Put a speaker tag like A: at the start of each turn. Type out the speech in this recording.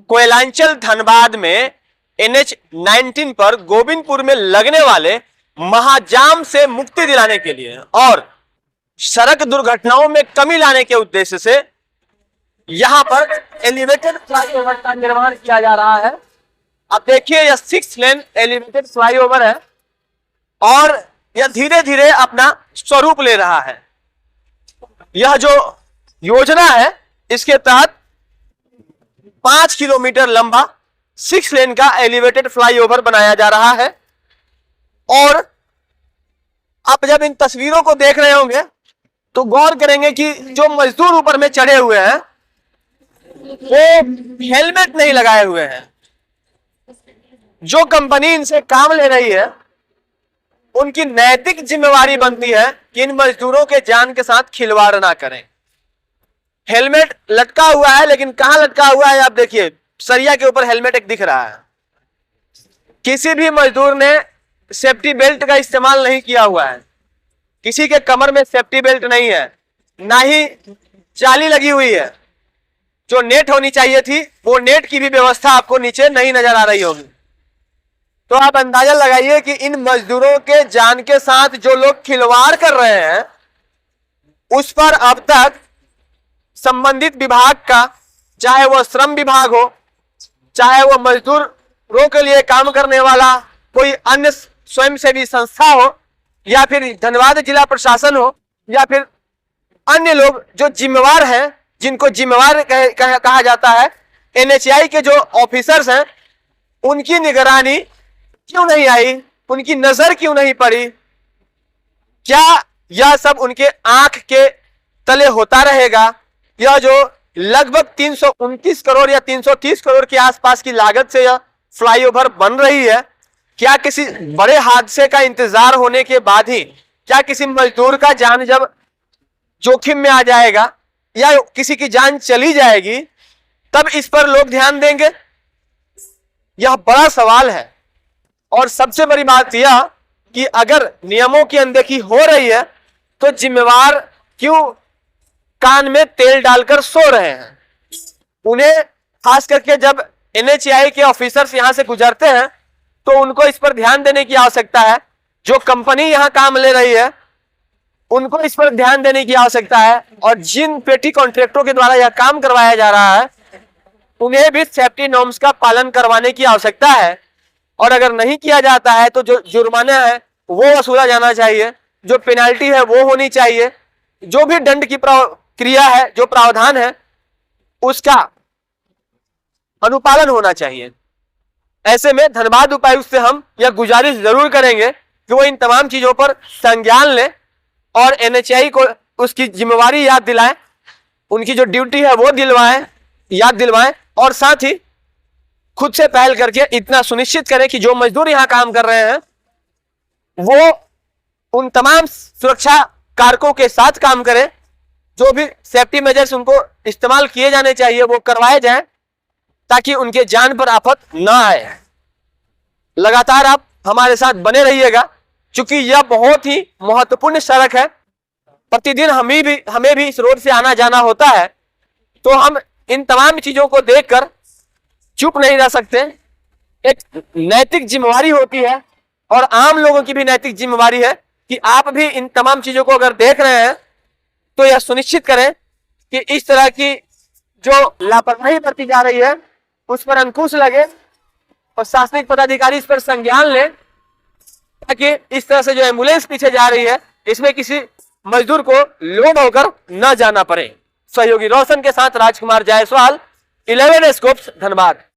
A: कोयलांचल धनबाद में NH-19 पर गोविंदपुर में लगने वाले महाजाम से मुक्ति दिलाने के लिए और सड़क दुर्घटनाओं में कमी लाने के उद्देश्य से यहां पर एलिवेटेड फ्लाईओवर का निर्माण किया जा रहा है। अब देखिए यह 6 लेन एलिवेटेड फ्लाईओवर है और यह धीरे धीरे अपना स्वरूप ले रहा है। यह जो योजना है इसके तहत 5 किलोमीटर लंबा 6 लेन का एलिवेटेड फ्लाईओवर बनाया जा रहा है। और आप जब इन तस्वीरों को देख रहे होंगे तो गौर करेंगे कि जो मजदूर ऊपर में चढ़े हुए हैं वो हेलमेट नहीं लगाए हुए हैं। जो कंपनी इनसे काम ले रही है उनकी नैतिक जिम्मेवारी बनती है कि इन मजदूरों के जान के साथ खिलवाड़ ना करें। हेलमेट लटका हुआ है, लेकिन कहां लटका हुआ है आप देखिए, सरिया के ऊपर हेलमेट एक दिख रहा है। किसी भी मजदूर ने सेफ्टी बेल्ट का इस्तेमाल नहीं किया हुआ है, किसी के कमर में सेफ्टी बेल्ट नहीं है, ना ही जाली लगी हुई है। जो नेट होनी चाहिए थी वो नेट की भी व्यवस्था आपको नीचे नहीं नजर आ रही होगी। तो आप अंदाजा लगाइए कि इन मजदूरों के जान के साथ जो लोग खिलवाड़ कर रहे हैं उस पर अब तक संबंधित विभाग का, चाहे वो श्रम विभाग हो, चाहे वो मजदूरों के लिए काम करने वाला कोई अन्य स्वयंसेवी संस्था हो, या फिर धनबाद जिला प्रशासन हो, या फिर अन्य लोग जो जिम्मेवार हैं, जिनको जिम्मेवार कहा जाता है, NHAI के जो ऑफिसर्स हैं, उनकी निगरानी क्यों नहीं आई, उनकी नजर क्यों नहीं पड़ी? क्या यह सब उनके आंख के तले होता रहेगा? यह जो लगभग 329 करोड़ या 330 करोड़ के आसपास की लागत से यह फ्लाईओवर बन रही है, क्या किसी बड़े हादसे का इंतजार होने के बाद ही, क्या किसी मजदूर का जान जब जोखिम में आ जाएगा या किसी की जान चली जाएगी तब इस पर लोग ध्यान देंगे? यह बड़ा सवाल है। और सबसे बड़ी बात यह कि अगर नियमों की अनदेखी हो रही है तो जिम्मेवार क्यों कान में तेल डालकर सो रहे हैं? उन्हें खास करके जब NHAI के ऑफिसर्स यहां से गुजरते हैं तो उनको इस पर ध्यान देने की आवश्यकता है। जो कंपनी यहां काम ले रही है उनको इस पर ध्यान देने की आवश्यकता है, और जिन पेटी कॉन्ट्रैक्टरों के द्वारा यह काम करवाया जा रहा है उन्हें भी सेफ्टी नॉर्म्स का पालन करवाने की आवश्यकता है। और अगर नहीं किया जाता है तो जो जुर्माना है वो वसूला जाना चाहिए, जो पेनाल्टी है वो होनी चाहिए, जो भी दंड की क्रिया है, जो प्रावधान है उसका अनुपालन होना चाहिए। ऐसे में धनबाद उपायुक्त से हम यह गुजारिश जरूर करेंगे कि वो इन तमाम चीजों पर संज्ञान लें और NHAI को उसकी जिम्मेवारी याद दिलाएं, उनकी जो ड्यूटी है वो याद दिलवाएं, और साथ ही खुद से पहल करके इतना सुनिश्चित करें कि जो मजदूर यहां काम कर रहे हैं वो उन तमाम सुरक्षा कारकों के साथ काम करें। जो भी सेफ्टी मेजर्स उनको इस्तेमाल किए जाने चाहिए वो करवाए जाएं ताकि उनके जान पर आफत ना आए। लगातार आप हमारे साथ बने रहिएगा, क्योंकि यह बहुत ही महत्वपूर्ण सड़क है। प्रतिदिन हमें भी इस रोड से आना जाना होता है, तो हम इन तमाम चीजों को देखकर चुप नहीं रह सकते। एक नैतिक जिम्मेवारी होती है और आम लोगों की भी नैतिक जिम्मेवारी है कि आप भी इन तमाम चीजों को अगर देख रहे हैं तो यह सुनिश्चित करें कि इस तरह की जो लापरवाही बरती जा रही है उस पर अंकुश लगे और शासनिक पदाधिकारी इस पर संज्ञान लें, ताकि इस तरह से जो एम्बुलेंस पीछे जा रही है इसमें किसी मजदूर को लोड होकर न जाना पड़े। सहयोगी रोशन के साथ राजकुमार जायसवाल, 11 स्कूप्स, धनबाद।